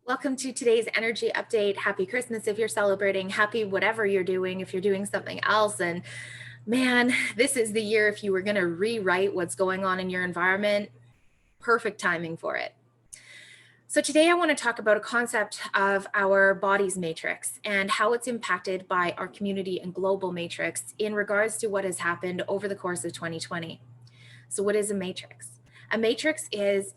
Welcome to today's energy update. Happy Christmas if you're celebrating, happy whatever you're doing if you're doing something else. And man, this is the year if you were going to rewrite what's going on in your environment, perfect timing for it. So today I want to talk about a concept of our body's matrix and how it's impacted by our community and global matrix in regards to what has happened over the course of 2020. So what is a matrix? A matrix is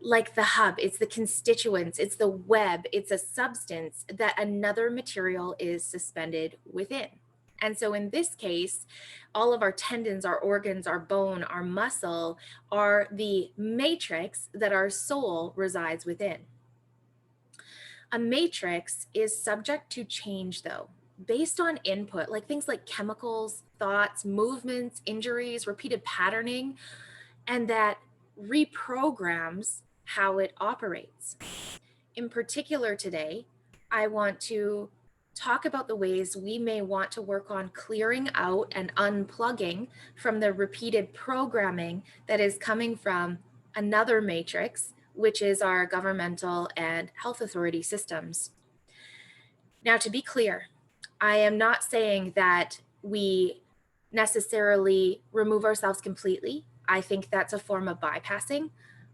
like the hub, it's the constituents, it's the web, it's a substance that another material is suspended within. And so in this case, all of our tendons, our organs, our bone, our muscle are the matrix that our soul resides within. A matrix is subject to change though, based on input, like things like chemicals, thoughts, movements, injuries, repeated patterning, and that reprograms how it operates. In particular today, I want to talk about the ways we may want to work on clearing out and unplugging from the repeated programming that is coming from another matrix, which is our governmental and health authority systems. Now, to be clear, I am not saying that we necessarily remove ourselves completely. I think that's a form of bypassing.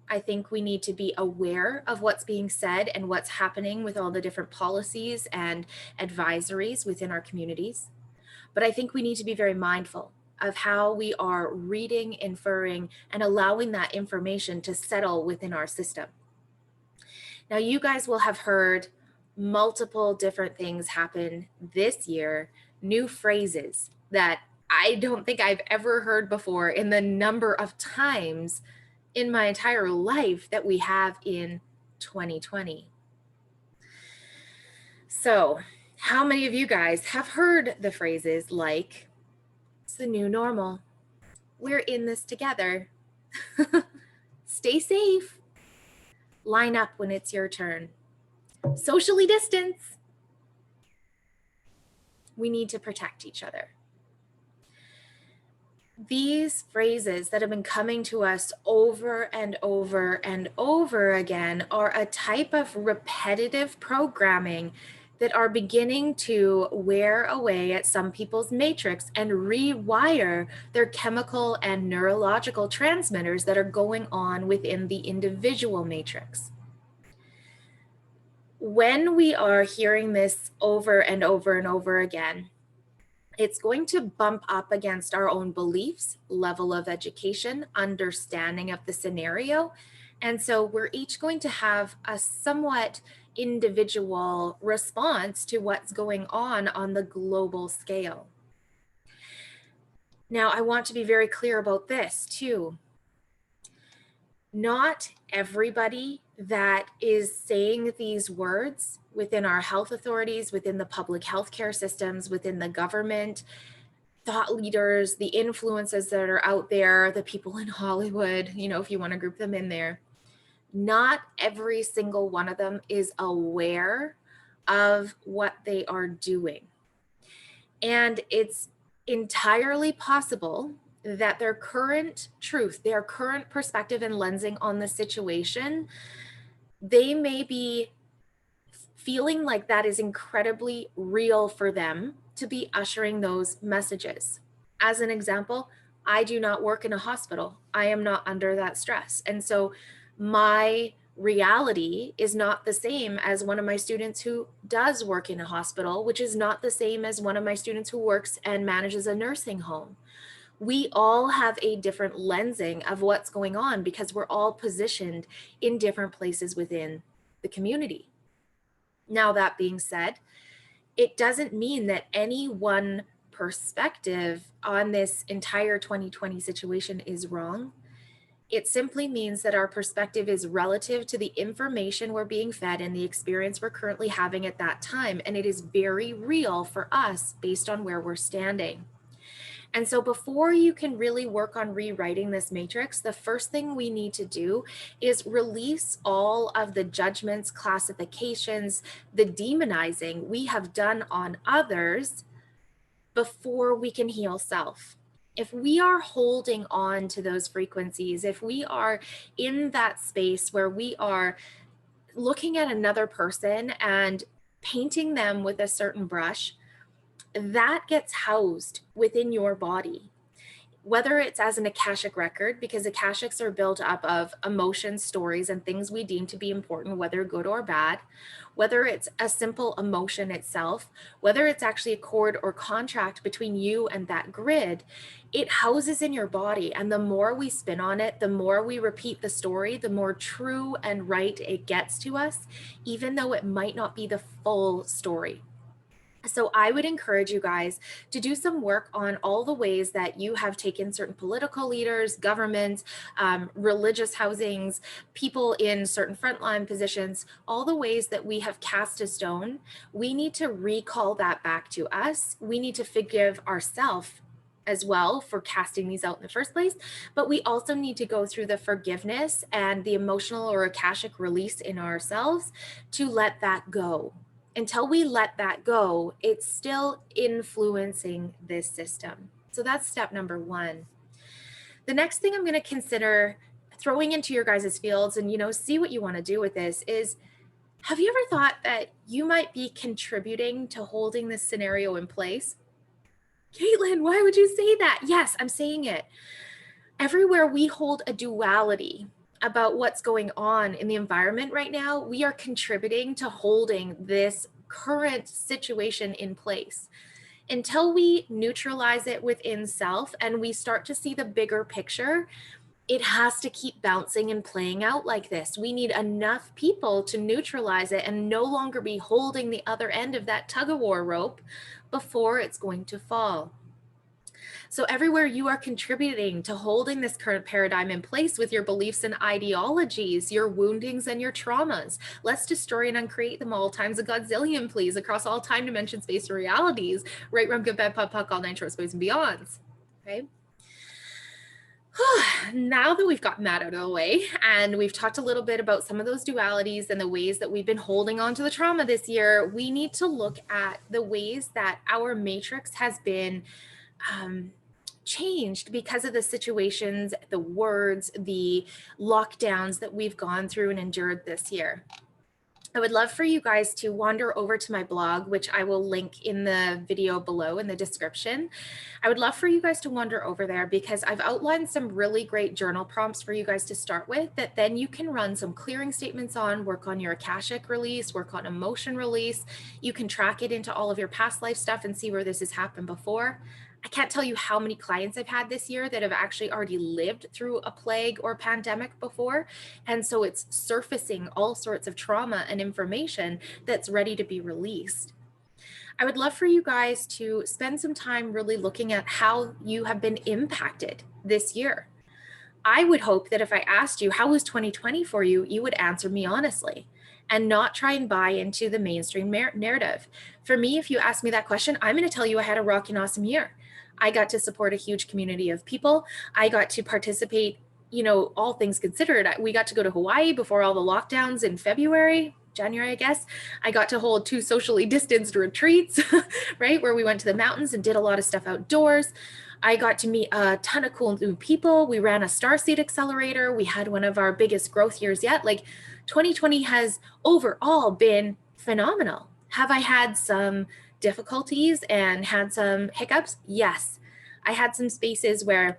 I think we need to be aware of what's being said and what's happening with all the different policies and advisories within our communities. But I think we need to be very mindful of how we are reading, inferring, and allowing that information to settle within our system. Now, you guys will have heard multiple different things happen this year, new phrases that I don't think I've ever heard before in the number of times in my entire life that we have in 2020. So, how many of you guys have heard the phrases like, it's the new normal, we're in this together, stay safe, line up when it's your turn, socially distance, we need to protect each other? These phrases that have been coming to us over and over and over again are a type of repetitive programming that are beginning to wear away at some people's matrix and rewire their chemical and neurological transmitters that are going on within the individual matrix. When we are hearing this over and over and over again, it's going to bump up against our own beliefs, level of education, understanding of the scenario. And so we're each going to have a somewhat individual response to what's going on the global scale. Now, I want to be very clear about this too. Not everybody that is saying these words within our health authorities, within the public healthcare systems, within the government, thought leaders, the influences that are out there, the people in Hollywood, if you want to group them in there, not every single one of them is aware of what they are doing. And it's entirely possible that their current truth, their current perspective and lensing on the situation, they may be feeling like that is incredibly real for them to be ushering those messages. As an example, I do not work in a hospital. I am not under that stress. And so my reality is not the same as one of my students who does work in a hospital, which is not the same as one of my students who works and manages a nursing home. We all have a different lensing of what's going on because we're all positioned in different places within the community. Now, that being said, it doesn't mean that any one perspective on this entire 2020 situation is wrong. It simply means that our perspective is relative to the information we're being fed and the experience we're currently having at that time. And it is very real for us based on where we're standing. And so before you can really work on rewriting this matrix, the first thing we need to do is release all of the judgments, classifications, the demonizing we have done on others before we can heal self. If we are holding on to those frequencies, if we are in that space where we are looking at another person and painting them with a certain brush, that gets housed within your body. Whether it's as an Akashic record, because Akashics are built up of emotions, stories, and things we deem to be important, whether good or bad, whether it's a simple emotion itself, whether it's actually a cord or contract between you and that grid, it houses in your body. And the more we spin on it, the more we repeat the story, the more true and right it gets to us, even though it might not be the full story. So I would encourage you guys to do some work on all the ways that you have taken certain political leaders, governments, religious housings, people in certain frontline positions, all the ways that we have cast a stone. We need to recall that back to us. We need to forgive ourselves as well for casting these out in the first place, but we also need to go through the forgiveness and the emotional or Akashic release in ourselves to let that go. Until we let that go, it's still influencing this system. So that's step number one. The next thing I'm going to consider throwing into your guys' fields and, see what you want to do with this is, have you ever thought that you might be contributing to holding this scenario in place? Caitlin, why would you say that? Yes, I'm saying it. Everywhere we hold a duality about what's going on in the environment right now, we are contributing to holding this current situation in place. Until we neutralize it within self and we start to see the bigger picture, it has to keep bouncing and playing out like this. We need enough people to neutralize it and no longer be holding the other end of that tug of war rope before it's going to fall. So everywhere you are contributing to holding this current paradigm in place with your beliefs and ideologies, your woundings and your traumas, let's destroy and uncreate them all times a godzillion, please, across all time, dimension, space, and realities. Right, wrong, good, bad, pop, puck, all nine short, space, and beyonds. Okay. Now that we've gotten that out of the way and we've talked a little bit about some of those dualities and the ways that we've been holding on to the trauma this year, we need to look at the ways that our matrix has been changed because of the situations, the words, the lockdowns that we've gone through and endured this year. I would love for you guys to wander over to my blog, which I will link in the video below in the description. I would love for you guys to wander over there because I've outlined some really great journal prompts for you guys to start with that then you can run some clearing statements on, work on your Akashic release, work on emotion release. You can track it into all of your past life stuff and see where this has happened before. I can't tell you how many clients I've had this year that have actually already lived through a plague or pandemic before. And so it's surfacing all sorts of trauma and information that's ready to be released. I would love for you guys to spend some time really looking at how you have been impacted this year. I would hope that if I asked you, how was 2020 for you, you would answer me honestly and not try and buy into the mainstream narrative. For me, if you ask me that question, I'm going to tell you I had a rocking awesome year. I got to support a huge community of people. I got to participate, all things considered. We got to go to Hawaii before all the lockdowns in January, I guess. I got to hold 2 socially distanced retreats, right? Where we went to the mountains and did a lot of stuff outdoors. I got to meet a ton of cool new people. We ran a Starseed accelerator. We had one of our biggest growth years yet. Like 2020 has overall been phenomenal. Have I had some difficulties and had some hiccups? Yes. I had some spaces where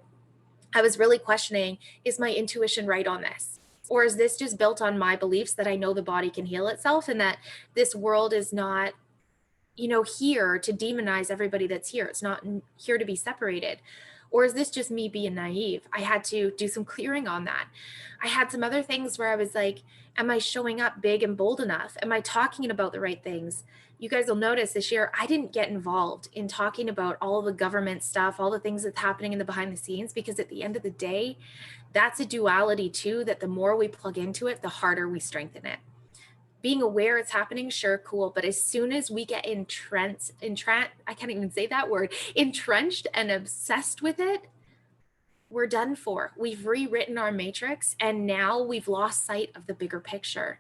I was really questioning, is my intuition right on this? Or is this just built on my beliefs that I know the body can heal itself and that this world is not, here to demonize everybody that's here. It's not here to be separated. Or is this just me being naive? I had to do some clearing on that. I had some other things where I was like, am I showing up big and bold enough? Am I talking about the right things? You guys will notice this year, I didn't get involved in talking about all the government stuff, all the things that's happening in the behind the scenes, because at the end of the day, that's a duality too, that the more we plug into it, the harder we strengthen it. Being aware it's happening, sure, cool. But as soon as we get entrenched and obsessed with it, we're done for. We've rewritten our matrix and now we've lost sight of the bigger picture.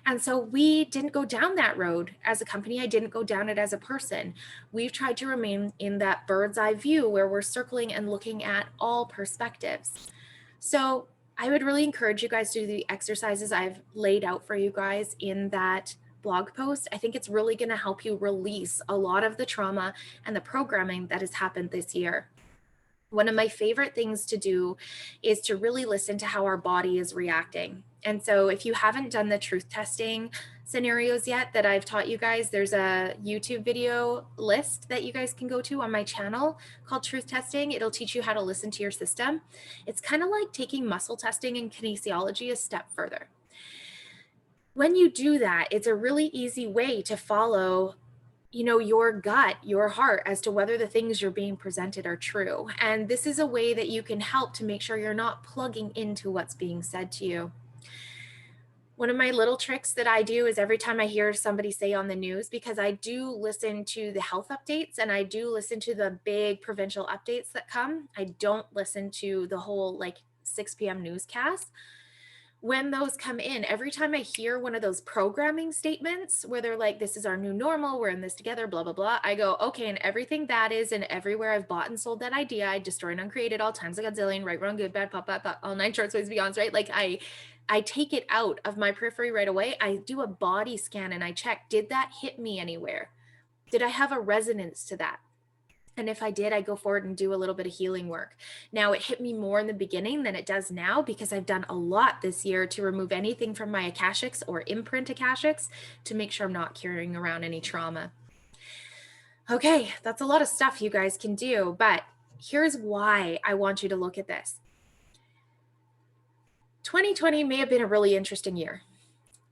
And so we didn't go down that road as a company. I didn't go down it as a person. We've tried to remain in that bird's eye view where we're circling and looking at all perspectives. So I would really encourage you guys to do the exercises I've laid out for you guys in that blog post. I think it's really going to help you release a lot of the trauma and the programming that has happened this year. One of my favorite things to do is to really listen to how our body is reacting. And so if you haven't done the truth testing scenarios yet that I've taught you guys, there's a YouTube video list that you guys can go to on my channel called Truth Testing. It'll teach you how to listen to your system. It's kind of like taking muscle testing and kinesiology a step further. When you do that, it's a really easy way to follow your gut, your heart, as to whether the things you're being presented are true. And this is a way that you can help to make sure you're not plugging into what's being said to you. One of my little tricks that I do is every time I hear somebody say on the news, because I do listen to the health updates and I do listen to the big provincial updates that come, I don't listen to the whole like 6 p.m. newscast. When those come in, every time I hear one of those programming statements where they're like, this is our new normal, we're in this together, blah, blah, blah, I go, okay, and everything that is, and everywhere I've bought and sold that idea, I destroy and uncreated all times, like a gazillion, right, wrong, good, bad, pop, all 9 shorts, ways, beyonds, right? Like I take it out of my periphery right away. I do a body scan and I check, did that hit me anywhere? Did I have a resonance to that? And if I did, I go forward and do a little bit of healing work. Now, it hit me more in the beginning than it does now because I've done a lot this year to remove anything from my akashics or imprint akashics to make sure I'm not carrying around any trauma. Okay, that's a lot of stuff you guys can do, but here's why I want you to look at this. 2020 may have been a really interesting year,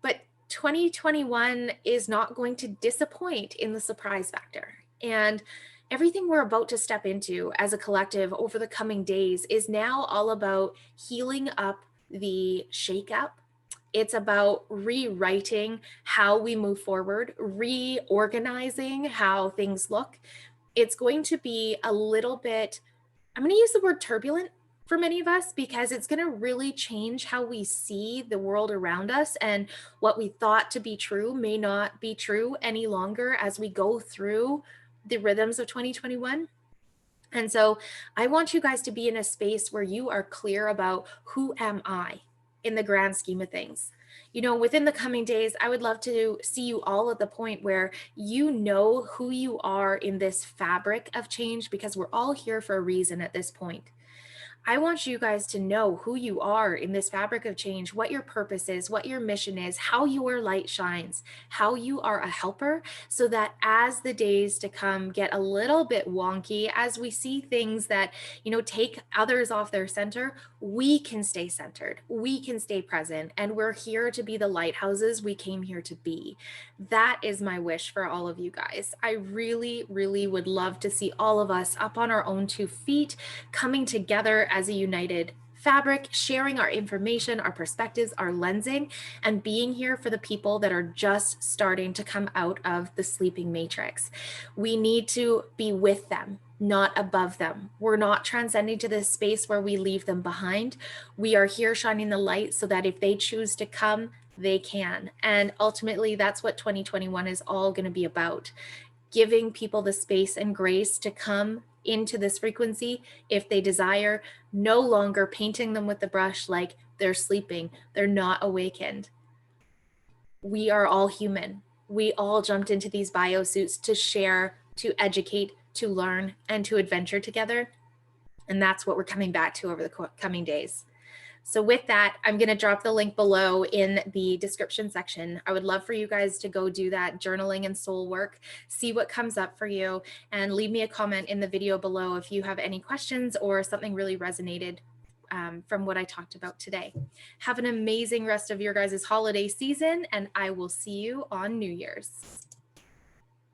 but 2021 is not going to disappoint in the surprise factor. And everything we're about to step into as a collective over the coming days is now all about healing up the shakeup. It's about rewriting how we move forward, reorganizing how things look. It's going to be a little bit, I'm going to use the word turbulent for many of us because it's going to really change how we see the world around us, and what we thought to be true may not be true any longer as we go through the rhythms of 2021. And so I want you guys to be in a space where you are clear about who am I in the grand scheme of things. Within the coming days, I would love to see you all at the point where you know who you are in this fabric of change, because we're all here for a reason at this point. I want you guys to know who you are in this fabric of change, what your purpose is, what your mission is, how your light shines, how you are a helper, so that as the days to come get a little bit wonky, as we see things that, take others off their center, we can stay centered, we can stay present, and we're here to be the lighthouses we came here to be. That is my wish for all of you guys. I really, really would love to see all of us up on our own 2 feet, coming together as a united fabric, sharing our information, our perspectives, our lensing, and being here for the people that are just starting to come out of the sleeping matrix. We need to be with them, not above them. We're not transcending to this space where we leave them behind. We are here shining the light so that if they choose to come, they can. And ultimately, that's what 2021 is all going to be about. Giving people the space and grace to come into this frequency if they desire, no longer painting them with the brush like they're sleeping, they're not awakened. We are all human. We all jumped into these biosuits to share, to educate, to learn, and to adventure together. And that's what we're coming back to over the coming days. So with that, I'm going to drop the link below in the description section. I would love for you guys to go do that journaling and soul work, see what comes up for you, and leave me a comment in the video below if you have any questions or something really resonated from what I talked about today. Have an amazing rest of your guys' holiday season, and I will see you on New Year's.